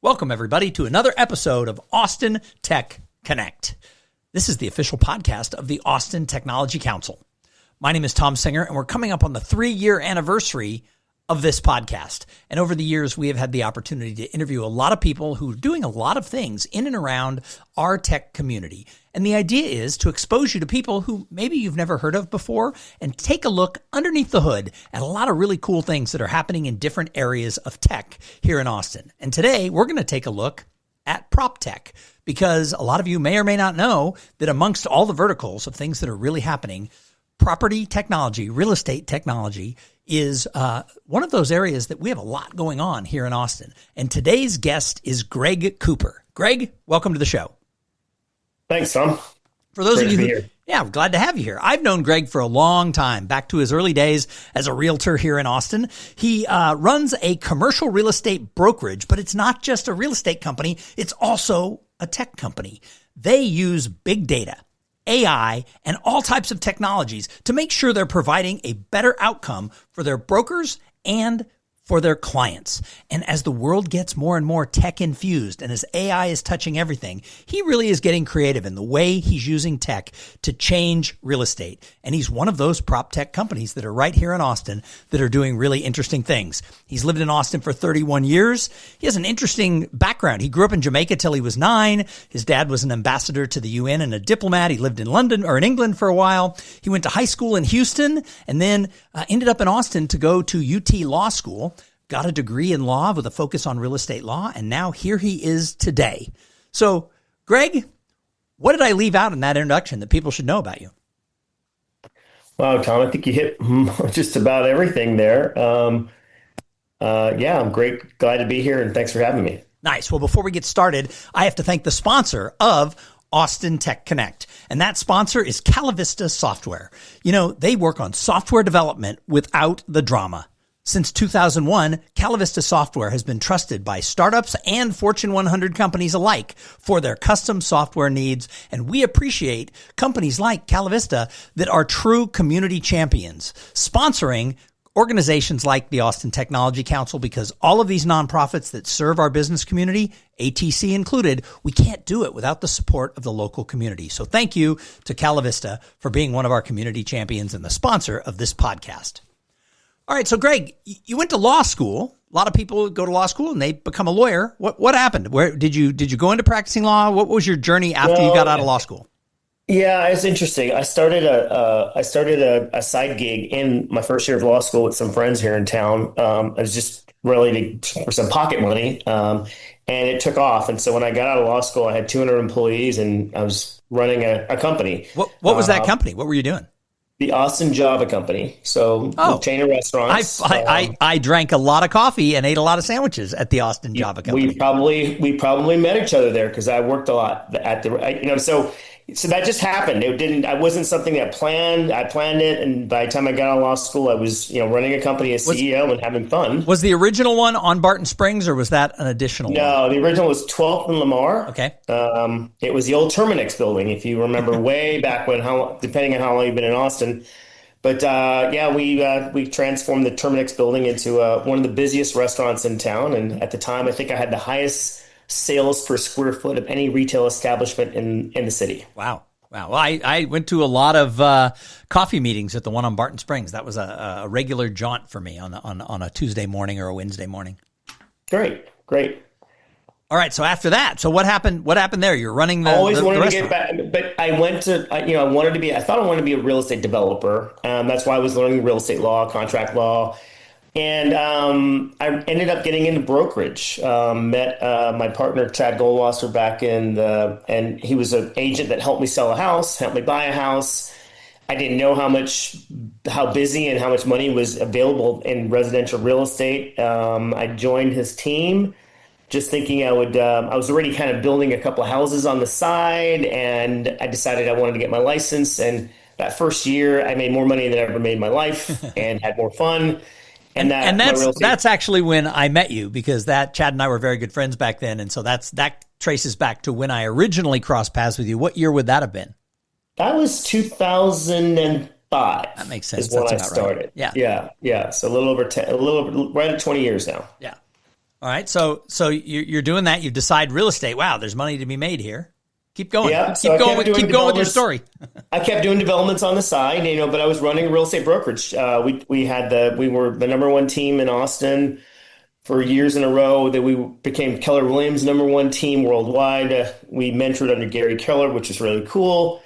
Welcome, everybody, to another episode of Austin Tech Connect. This is the official podcast of the Austin Technology Council. My name is Thom Singer, and we're coming up on the 3-year anniversary of this podcast. And over the years, we have had the opportunity to interview a lot of people who are doing a lot of things in and around our tech community. And the idea is to expose you to people who maybe you've never heard of before and take a look underneath the hood at a lot of really cool things that are happening in different areas of tech here in Austin. And today, we're going to take a look at PropTech, because a lot of you may or may not know that amongst all the verticals of things that are really happening, property technology, real estate technology is one of those areas that we have a lot going on here in Austin. And today's guest is Greg Cooper. Greg, welcome to the show. Thanks, Tom. For those of you who, yeah, we're glad to have you here. I've known Greg for a long time, back to his early days as a realtor here in Austin. He runs a commercial real estate brokerage, but it's not just a real estate company. It's also a tech company. They use big data, AI, and all types of technologies to make sure they're providing a better outcome for their brokers and for their clients. And as the world gets more and more tech infused and as AI is touching everything, he really is getting creative in the way he's using tech to change real estate. And he's one of those prop tech companies that are right here in Austin that are doing really interesting things. He's lived in Austin for 31 years. He has an interesting background. He grew up in Jamaica till he was 9. His dad was an ambassador to the UN and a diplomat. He lived in London or in England for a while. He went to high school in Houston and then ended up in Austin to go to UT Law School. Got a degree in law with a focus on real estate law, and now here he is today. So, Greg, what did I leave out in that introduction that people should know about you? Wow, Tom, I think you hit just about everything there. Yeah, I'm great. Glad to be here, and thanks for having me. Nice. Well, before we get started, I have to thank the sponsor of Austin Tech Connect, and that sponsor is Calavista Software. You know, they work on software development without the drama. Since 2001, Calavista Software has been trusted by startups and Fortune 100 companies alike for their custom software needs, and we appreciate companies like Calavista that are true community champions, sponsoring organizations like the Austin Technology Council, because all of these nonprofits that serve our business community, ATC included, we can't do it without the support of the local community. So thank you to Calavista for being one of our community champions and the sponsor of this podcast. All right, so Greg, you went to law school. A lot of people go to law school and they become a lawyer. What happened? Where did you go into practicing law? What was your journey after you got out of law school? Yeah, it's interesting. I started a side gig in my first year of law school with some friends here in town. I was just really for some pocket money, and it took off. And so when I got out of law school, I had 200 employees, and I was running a company. What was that company? What were you doing? The Austin Java Company. So chain of restaurants. I drank a lot of coffee and ate a lot of sandwiches at the Austin Java Company. We probably met each other there because I worked a lot at the, so that just happened. I wasn't something that planned. I planned it. And by the time I got out of law school, I was, running a company as CEO and having fun. Was the original one on Barton Springs or was that an additional one? No, the original was 12th and Lamar. Okay. It was the old Terminix building, if you remember way back when, depending on how long you've been in Austin. But we transformed the Terminix building into one of the busiest restaurants in town. And at the time, I think I had the highest sales per square foot of any retail establishment in the city. Wow. Well, I went to a lot of coffee meetings at the one on Barton Springs. That was a regular jaunt for me on a Tuesday morning or a Wednesday morning. Great. All right. So after that, what happened there? You're running the always wanted the to get back, but I went to I thought I wanted to be a real estate developer. That's why I was learning real estate law, contract law. And I ended up getting into brokerage. Met my partner, Chad Goldwasser, and he was an agent that helped me sell a house, helped me buy a house. I didn't know how busy and how much money was available in residential real estate. I joined his team just thinking I was already kind of building a couple of houses on the side, and I decided I wanted to get my license. And that first year, I made more money than I ever made in my life and had more fun. And that's actually when I met you, because Chad and I were very good friends back then. And so that traces back to when I originally crossed paths with you. What year would that have been? That was 2005. That makes sense. Is when I started. Right. Yeah. So right at 20 years now. Yeah. All right. So you're doing that. You decide real estate. Wow, there's money to be made here. Keep going. Yeah, keep going with your story. I kept doing developments on the side, but I was running a real estate brokerage. We were the number one team in Austin for years in a row. That we became Keller Williams number one team worldwide. We mentored under Gary Keller, which is really cool.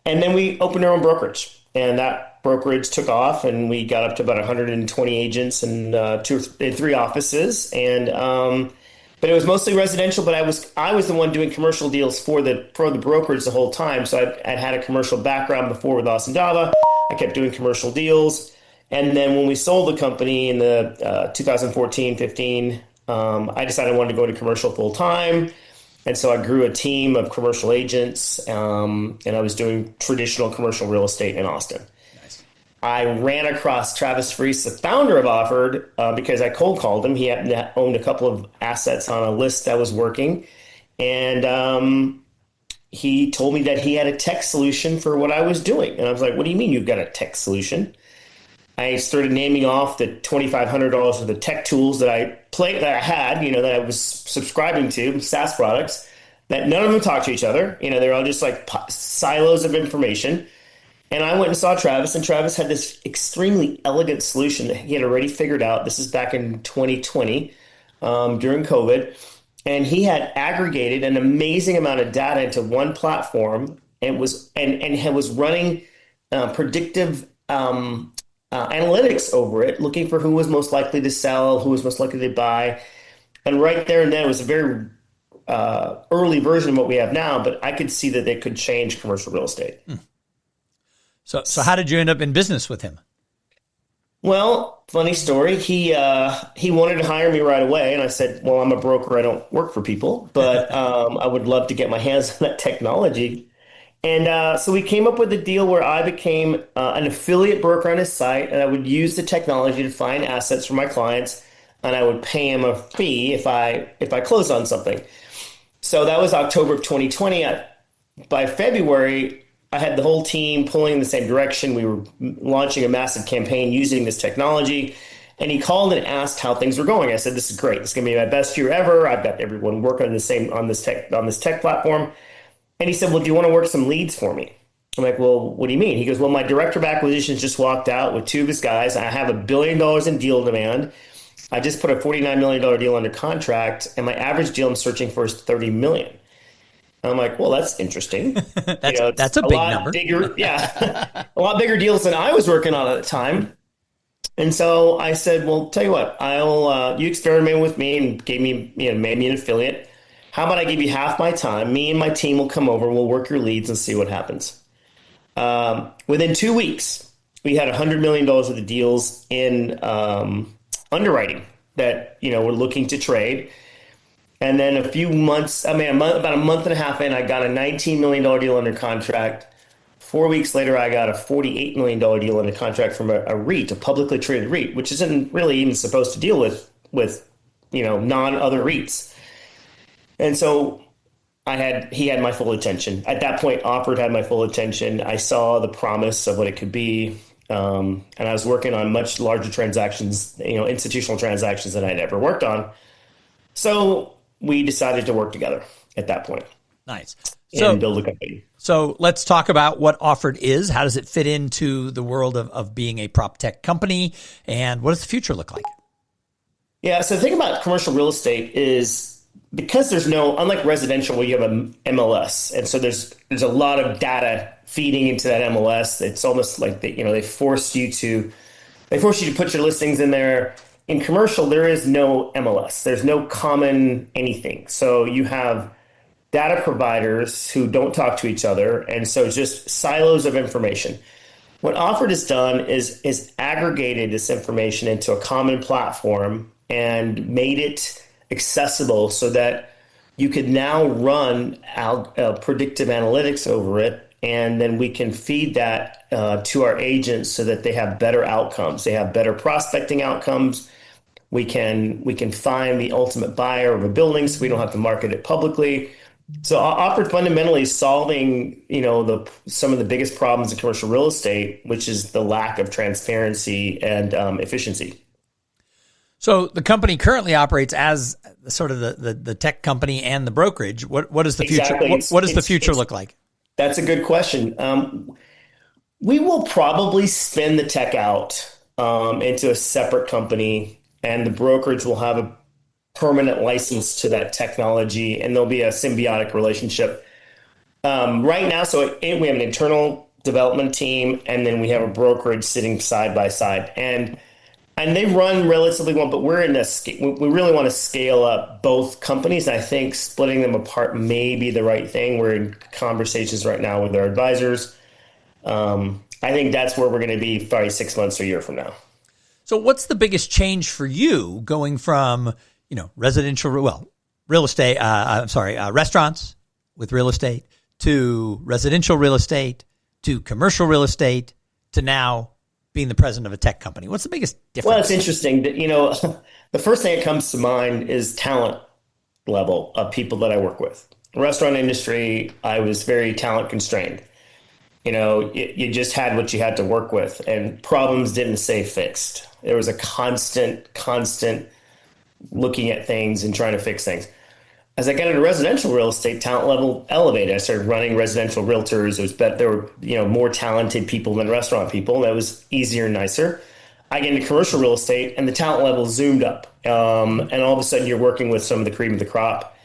And then we opened our own brokerage, and that brokerage took off, and we got up to about 120 agents and three offices. And but it was mostly residential. But I was the one doing commercial deals for the brokerage the whole time. So I'd had a commercial background before with Austin Dava. I kept doing commercial deals. And then when we sold the company in the 2014, 15, I decided I wanted to go into commercial full time. And so I grew a team of commercial agents, and I was doing traditional commercial real estate in Austin. Nice. I ran across Travis Friese, the founder of Offered, because I cold called him. He owned a couple of assets on a list that was working. And he told me that he had a tech solution for what I was doing. And I was like, what do you mean you've got a tech solution? I started naming off the $2,500 of the tech tools that I had, that I was subscribing to, SaaS products, that none of them talk to each other. They're all just like silos of information. And I went and saw Travis, and Travis had this extremely elegant solution that he had already figured out. This is back in 2020, during COVID. And he had aggregated an amazing amount of data into one platform and was running predictive analytics over it, looking for who was most likely to sell, who was most likely to buy. And right there and then, it was a very early version of what we have now, but I could see that they could change commercial real estate. So how did you end up in business with him? Well, funny story. He wanted to hire me right away, and I said, well, I'm a broker. I don't work for people, but I would love to get my hands on that technology. And so we came up with a deal where I became an affiliate broker on his site, and I would use the technology to find assets for my clients, and I would pay him a fee if I closed on something. So that was October of 2020. By February, I had the whole team pulling in the same direction. We were launching a massive campaign using this technology. And he called and asked how things were going. I said, "This is great. This is going to be my best year ever. I've got everyone working on this tech platform." And he said, "Well, do you want to work some leads for me?" I'm like, "Well, what do you mean?" He goes, "Well, my director of acquisitions just walked out with two of his guys. I have $1 billion in deal demand. I just put a $49 million deal under contract, and my average deal I'm searching for is $30 million." And I'm like, "Well, that's interesting." That's a big number. Bigger, yeah, a lot bigger deals than I was working on at the time. And so I said, "Well, tell you what, you experiment with me and made me an affiliate. How about I give you half my time? Me and my team will come over. We'll work your leads and see what happens." Within 2 weeks, we had $100 million worth of deals in underwriting that we're looking to trade. And then about a month and a half in, I got a $19 million deal under contract. 4 weeks later, I got a $48 million deal under contract from a REIT, a publicly traded REIT, which isn't really even supposed to deal with non-other REITs. And so he had my full attention. At that point, Offered had my full attention. I saw the promise of what it could be. And I was working on much larger transactions, institutional transactions than I'd ever worked on. So we decided to work together at that point. Nice. And build a company. So let's talk about what Offered is. How does it fit into the world of being a PropTech company? And what does the future look like? Yeah, so the thing about commercial real estate is, because unlike residential where you have an MLS, and so there's a lot of data feeding into that MLS. It's almost like they force you to put your listings in there. In commercial, there is no MLS. There's no common anything. So you have data providers who don't talk to each other, and so just silos of information. What Offered has done is aggregated this information into a common platform and made it accessible so that you could now run predictive analytics over it, and then we can feed that to our agents so that they have better outcomes. They have better prospecting outcomes. We can find the ultimate buyer of a building, so we don't have to market it publicly. So Offered fundamentally is solving some of the biggest problems in commercial real estate, which is the lack of transparency and efficiency. So the company currently operates as sort of the tech company and the brokerage. What does the future what does the future look like? That's a good question. We will probably spin the tech out into a separate company, and the brokerage will have a permanent license to that technology, and there'll be a symbiotic relationship. Right now, so we have an internal development team, and then we have a brokerage sitting side by side, and they run relatively well. But we really want to scale up both companies. I think splitting them apart may be the right thing. We're in conversations right now with our advisors. I think that's where we're going to be probably 6 months or a year from now. So what's the biggest change for you going from, real estate, restaurants with real estate to residential real estate to commercial real estate to now being the president of a tech company? What's the biggest difference? Well, it's interesting that, the first thing that comes to mind is talent level of people that I work with. Restaurant industry, I was very talent constrained. You just had what you had to work with, and problems didn't stay fixed. There was a constant looking at things and trying to fix things. As I got into residential real estate, talent level elevated. I started running residential realtors. There were more talented people than restaurant people, and that was easier and nicer. I get into commercial real estate, and the talent level zoomed up. And all of a sudden, you're working with some of the cream of the crop.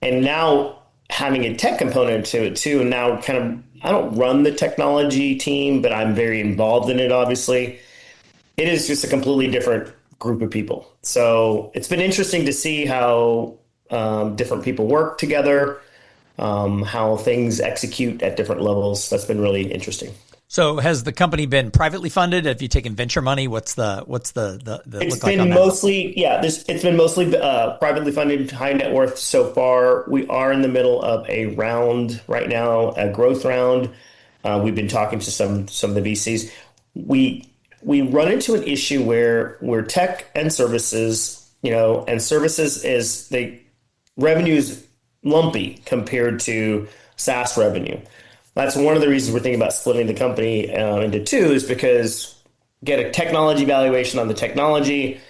And now having a tech component to it too, and now I don't run the technology team, but I'm very involved in it, obviously. It is just a completely different group of people. So it's been interesting to see how different people work together, how things execute at different levels. That's been really interesting. So has the company been privately funded? Have you taken venture money? What's the it's been mostly it's been mostly privately funded, high net worth so far. We are in the middle of a round right now, a growth round. We've been talking to some of the VCs. We run into an issue where we're tech and services, and services is revenue is lumpy compared to SaaS revenue. That's one of the reasons we're thinking about splitting the company into two, is because get a technology valuation on the technology,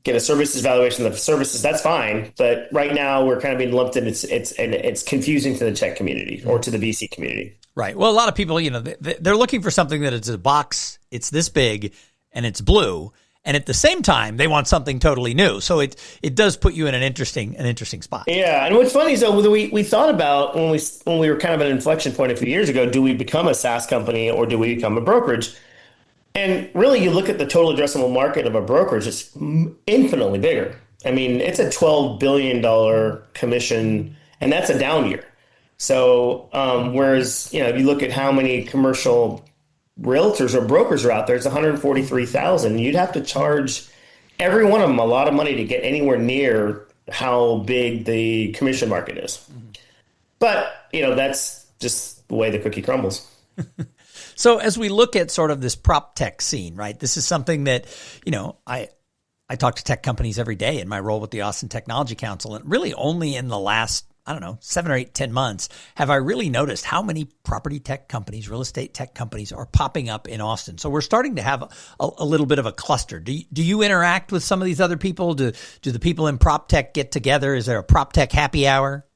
get a services valuation of the services. That's fine, but right now we're kind of being lumped in. It's confusing to the tech community or to the VC community. Right. Well, a lot of people, they're looking for something that is a box. It's this big and it's blue. And at the same time, they want something totally new. So it does put you in an interesting spot. Yeah. And what's funny is, though, we thought about when we were kind of at an inflection point a few years ago, do we become a SaaS company or do we become a brokerage? And really, you look at the total addressable market of a brokerage, it's infinitely bigger. I mean, it's a $12 billion commission, and that's a down year. So whereas, if you look at how many commercial realtors or brokers are out there, it's 143,000. You'd have to charge every one of them a lot of money to get anywhere near how big the commission market is. Mm-hmm. But, that's just the way the cookie crumbles. So as we look at sort of this PropTech scene, right, this is something that, I talk to tech companies every day in my role with the Austin Technology Council, and really only in the last 7 or 8, 10 months, have I really noticed how many property tech companies, real estate tech companies are popping up in Austin. So we're starting to have a little bit of a cluster. Do you interact with some of these other people? Do the people in PropTech get together? Is there a PropTech happy hour?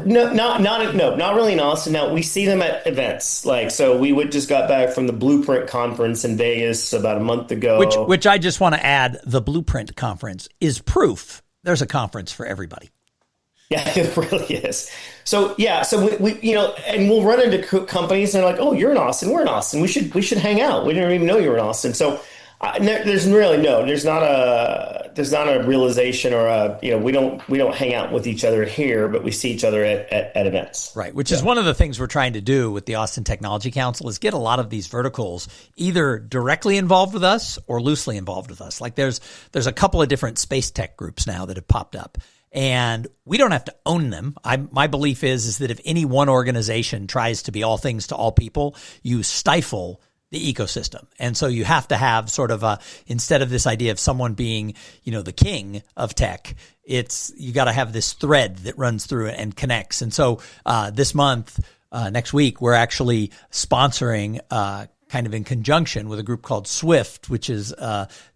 No, not really in Austin. Now we see them at events. So we just got back from the Blueprint conference in Vegas about a month ago. Which I just want to add, the Blueprint conference is proof there's a conference for everybody. Yeah, it really is. So we and we'll run into companies and they're like, "Oh, you're in Austin. We're in Austin. We should hang out. We didn't even know you were in Austin." So there's not a realization or we don't hang out with each other here, but we see each other at events. Right, which is one of the things we're trying to do with the Austin Technology Council, is get a lot of these verticals either directly involved with us or loosely involved with us. Like there's a couple of different space tech groups now that have popped up. And we don't have to own them. My belief is that if any one organization tries to be all things to all people, you stifle the ecosystem. And so you have to have sort of instead of this idea of someone being, the king of tech, you got to have this thread that runs through it and connects. And so this month, next week, we're actually sponsoring kind of in conjunction with a group called Swift, which is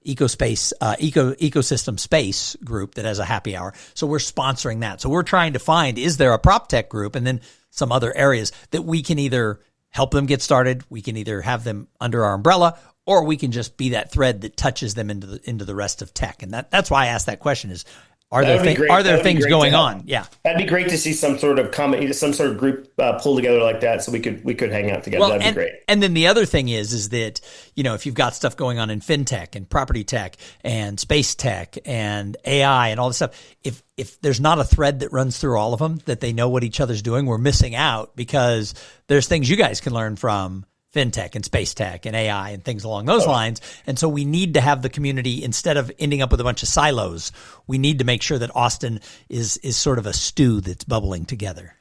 ecosystem space group that has a happy hour. So we're sponsoring that. So we're trying to find, is there a PropTech group and then some other areas that we can either help them get started, we can either have them under our umbrella, or we can just be that thread that touches them into the rest of tech. And that's why I asked that question is, are there things going on? Yeah. That'd be great to see some sort of some sort of group pull together like that, so we could hang out together. That'd be great. And then the other thing is that, if you've got stuff going on in fintech and property tech and space tech and AI and all this stuff, if there's not a thread that runs through all of them, that they know what each other's doing, we're missing out, because there's things you guys can learn from fintech and space tech and AI and things along those lines. And so we need to have the community, instead of ending up with a bunch of silos, we need to make sure that Austin is sort of a stew that's bubbling together.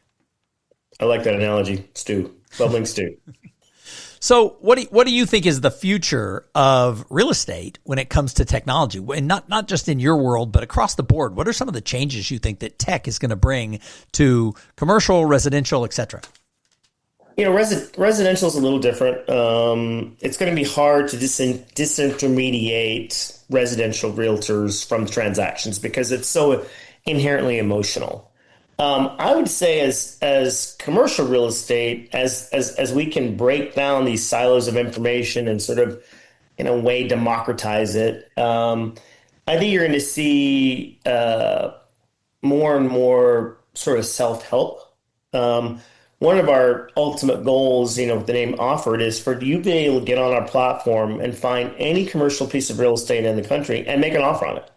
I like that analogy, stew, bubbling stew. So what do you think is the future of real estate when it comes to technology? And not just in your world, but across the board. What are some of the changes you think that tech is going to bring to commercial, residential, et cetera? Residential is a little different. It's going to be hard to disintermediate residential realtors from transactions because it's so inherently emotional. I would say as commercial real estate, as we can break down these silos of information and sort of, in a way, democratize it, I think you're going to see more and more sort of self-help. One of our ultimate goals, with the name Offered, is for you to be able to get on our platform and find any commercial piece of real estate in the country and make an offer on it,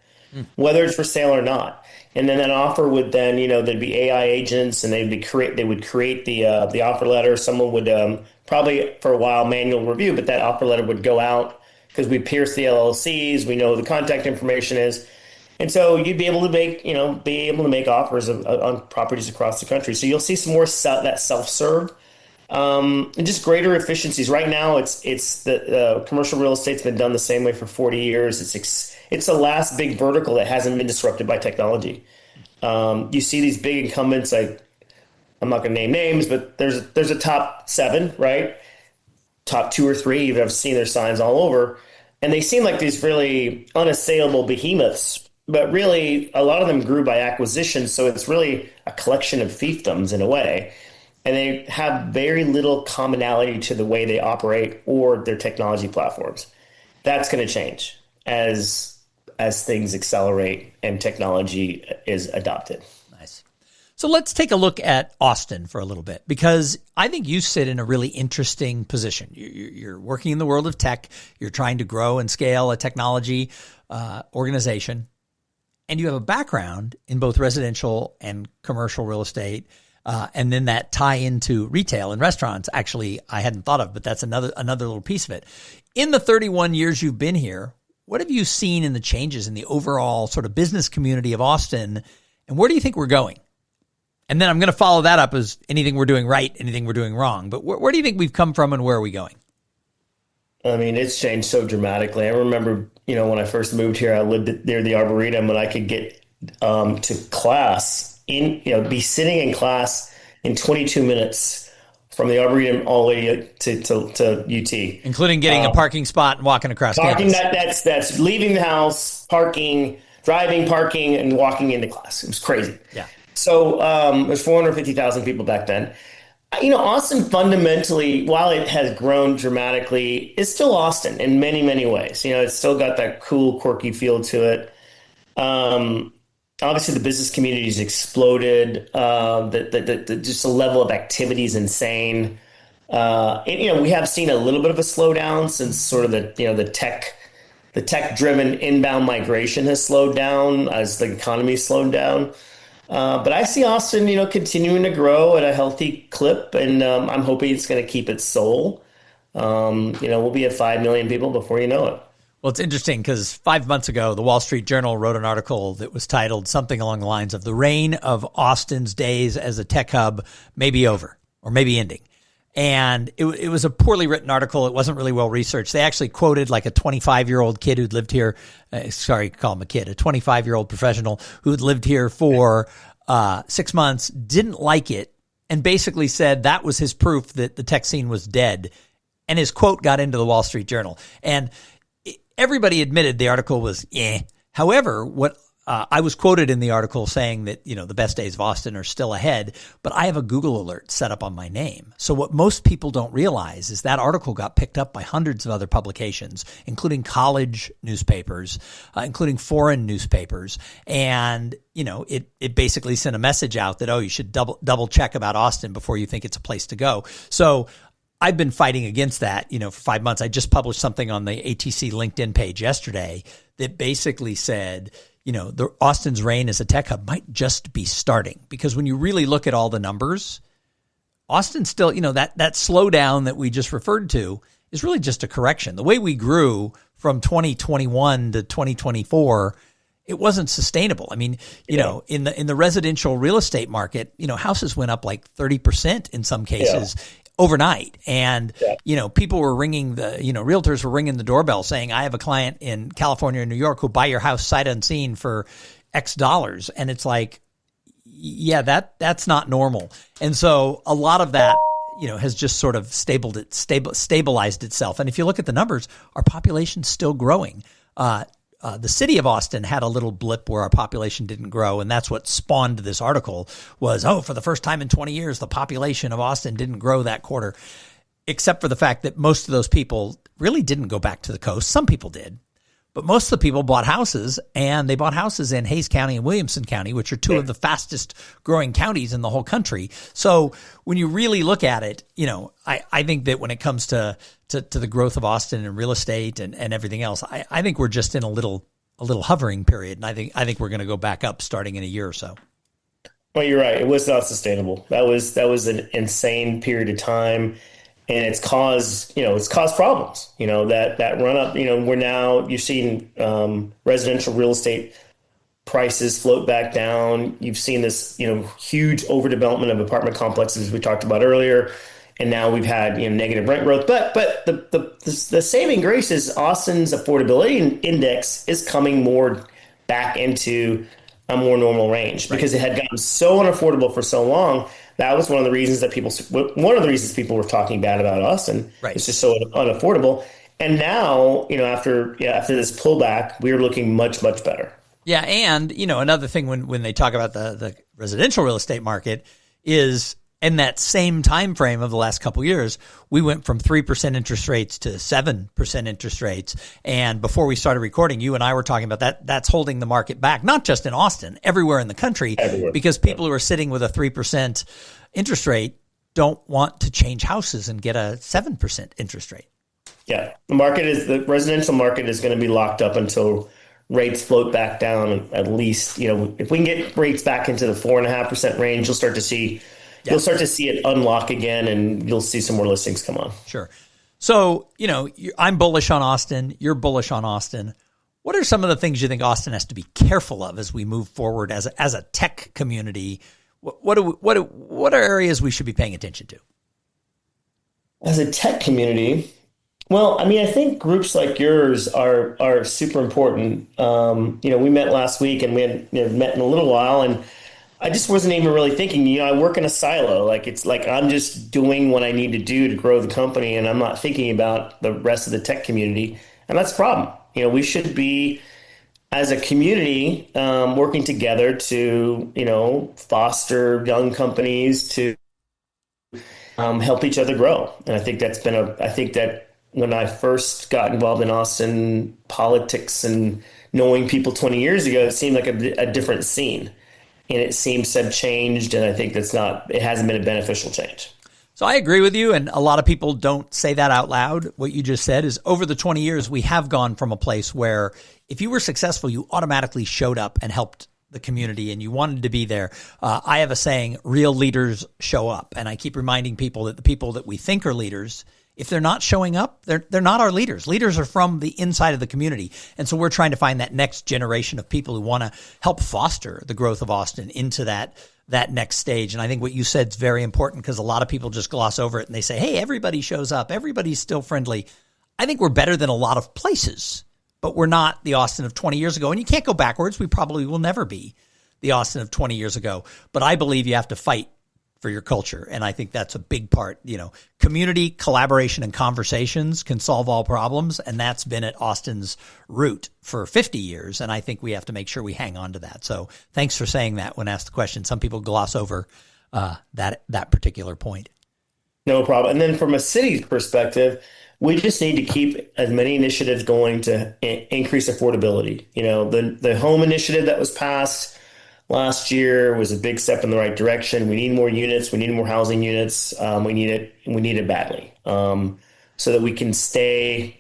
whether it's for sale or not. And then that offer would then, there'd be AI agents, and they would create the offer letter. Someone would probably for a while manual review, but that offer letter would go out because we pierce the LLCs. We know who the contact information is. And so you'd be able to make offers on properties across the country. So you'll see some more that self-serve and just greater efficiencies. Right now, it's the commercial real estate's been done the same way for 40 years. It's the last big vertical that hasn't been disrupted by technology. You see these big incumbents. I'm not going to name names, but there's a top 7, right? Top 2 or 3. You've ever seen their signs all over, and they seem like these really unassailable behemoths. But really, a lot of them grew by acquisition, so it's really a collection of fiefdoms in a way. And they have very little commonality to the way they operate or their technology platforms. That's going to change as things accelerate and technology is adopted. Nice. So let's take a look at Austin for a little bit, because I think you sit in a really interesting position. You're working in the world of tech. You're trying to grow and scale a technology organization. And you have a background in both residential and commercial real estate, and then that tie into retail and restaurants. Actually, I hadn't thought of, but that's another little piece of it. In the 31 years you've been here, what have you seen in the changes in the overall sort of business community of Austin, and where do you think we're going? And then I'm going to follow that up as anything we're doing right, anything we're doing wrong. But where do you think we've come from, and where are we going? I mean, it's changed so dramatically. I remember, when I first moved here, I lived near the Arboretum, and I could get to class be sitting in class in 22 minutes from the Arboretum all the way to UT, including getting a parking spot and walking across campus. That's leaving the house, driving, parking, and walking into class. It was crazy. Yeah. So there's 450,000 people back then. Austin fundamentally, while it has grown dramatically, is still Austin in many, many ways. It's still got that cool, quirky feel to it. Obviously, the business community's exploded. Just the level of activity is insane. We have seen a little bit of a slowdown since sort of the tech-driven inbound migration has slowed down as the economy slowed down. But I see Austin, continuing to grow at a healthy clip, and I'm hoping it's going to keep its soul. We'll be at 5 million people before you know it. Well, it's interesting because 5 months ago, the Wall Street Journal wrote an article that was titled something along the lines of "The reign of Austin's days as a tech hub may be over or maybe ending." And it was a poorly written article. It wasn't really well researched. They actually quoted like a 25-year-old kid who'd lived here. Call him a kid, a 25-year-old professional who'd lived here for 6 months, didn't like it, and basically said that was his proof that the tech scene was dead. And his quote got into the Wall Street Journal. And everybody admitted the article was However, what I was quoted in the article saying that, the best days of Austin are still ahead, but I have a Google alert set up on my name. So what most people don't realize is that article got picked up by hundreds of other publications, including college newspapers, including foreign newspapers. And, it basically sent a message out that, you should double check about Austin before you think it's a place to go. So I've been fighting against that, for 5 months. I just published something on the ATC LinkedIn page yesterday that basically said, the Austin's reign as a tech hub might just be starting, because when you really look at all the numbers, Austin still, that slowdown that we just referred to is really just a correction. The way we grew from 2021 to 2024, it wasn't sustainable. I mean, in the residential real estate market, houses went up like 30% in some cases. Overnight. And, people were ringing realtors were ringing the doorbell saying, I have a client in California and New York who'll buy your house sight unseen for X dollars. And it's like, that's not normal. And so a lot of that, has just sort of stabilized itself. And if you look at the numbers, our population's still growing. The city of Austin had a little blip where our population didn't grow, and that's what spawned this article was, for the first time in 20 years, the population of Austin didn't grow that quarter, except for the fact that most of those people really didn't go back to the coast. Some people did, but most of the people bought houses, and they bought houses in Hayes County and Williamson County, which are two of the fastest growing counties in the whole country. So when you really look at it, I think that when it comes to the growth of Austin and real estate and everything else, I think we're just in a little hovering period. And I think we're going to go back up starting in a year or so. Well, you're right. It was not sustainable. That was an insane period of time. And it's caused problems, that run up, we're now, you're seeing residential real estate prices float back down. You've seen this, huge overdevelopment of apartment complexes we talked about earlier. And now we've had, negative rent growth. But the saving grace is Austin's affordability index is coming more back into a more normal range, because it had gotten so unaffordable for so long. That was one of the reasons people were talking bad about Austin. Right. It's just so unaffordable. And now, after this pullback, we're looking much, much better. Yeah. And, another thing when they talk about the residential real estate market is, in that same time frame of the last couple of years, we went from 3% interest rates to 7% interest rates. And before we started recording, you and I were talking about that. That's holding the market back, not just in Austin, everywhere in the country, because people who are sitting with a 3% interest rate don't want to change houses and get a 7% interest rate. Yeah, the residential market is going to be locked up until rates float back down. At least, if we can get rates back into the 4.5% range, you'll start to see. Yeah. You'll start to see it unlock again, and you'll see some more listings come on. Sure. So, I'm bullish on Austin. You're bullish on Austin. What are some of the things you think Austin has to be careful of as we move forward as a tech community? What are areas we should be paying attention to? As a tech community, well, I think groups like yours are super important. We met last week, and we had met in a little while, and I just wasn't even really thinking, I work in a silo. It's like I'm just doing what I need to do to grow the company, and I'm not thinking about the rest of the tech community. And that's the problem. We should be, as a community, working together to, foster young companies to help each other grow. And I think I think that when I first got involved in Austin politics and knowing people 20 years ago, it seemed like a different scene. And it seems to have changed, and I think it hasn't been a beneficial change. So I agree with you, and a lot of people don't say that out loud. What you just said is, over the 20 years, we have gone from a place where if you were successful, you automatically showed up and helped the community, and you wanted to be there. I have a saying, real leaders show up, and I keep reminding people that the people that we think are leaders, if they're not showing up, they're not our leaders. Leaders are from the inside of the community. And so we're trying to find that next generation of people who want to help foster the growth of Austin into that next stage. And I think what you said is very important, because a lot of people just gloss over it and they say, hey, everybody shows up. Everybody's still friendly. I think we're better than a lot of places, but we're not the Austin of 20 years ago. And you can't go backwards. We probably will never be the Austin of 20 years ago. But I believe you have to fight for your culture. And I think that's a big part. Community, collaboration, and conversations can solve all problems. And that's been at Austin's root for 50 years. And I think we have to make sure we hang on to that. So thanks for saying that when asked the question. Some people gloss over that particular point. No problem. And then from a city's perspective, we just need to keep as many initiatives going to increase affordability. The home initiative that was passed last year was a big step in the right direction. We need more units. We need more housing units. We need it badly, so that we can stay.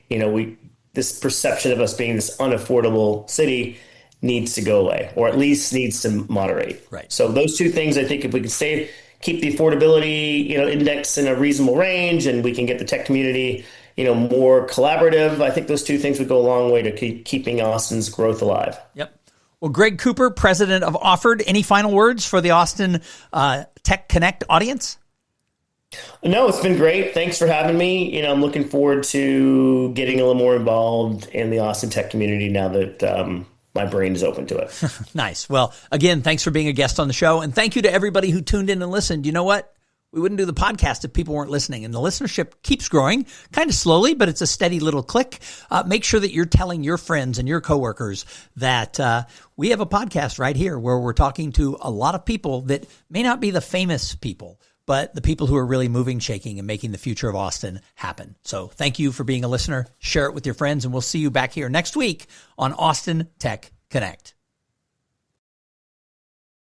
This perception of us being this unaffordable city needs to go away, or at least needs to moderate. Right. So those two things, I think, if we can keep the affordability, index in a reasonable range, and we can get the tech community, more collaborative, I think those two things would go a long way to keeping Austin's growth alive. Yep. Well, Greg Cooper, president of Offered, any final words for the Austin Tech Connect audience? No, it's been great. Thanks for having me. I'm looking forward to getting a little more involved in the Austin tech community now that my brain is open to it. Nice. Well, again, thanks for being a guest on the show. And thank you to everybody who tuned in and listened. You know what? We wouldn't do the podcast if people weren't listening. And the listenership keeps growing kind of slowly, but it's a steady little click. Make sure that you're telling your friends and your coworkers that we have a podcast right here where we're talking to a lot of people that may not be the famous people, but the people who are really moving, shaking, and making the future of Austin happen. So thank you for being a listener. Share it with your friends, and we'll see you back here next week on Austin Tech Connect.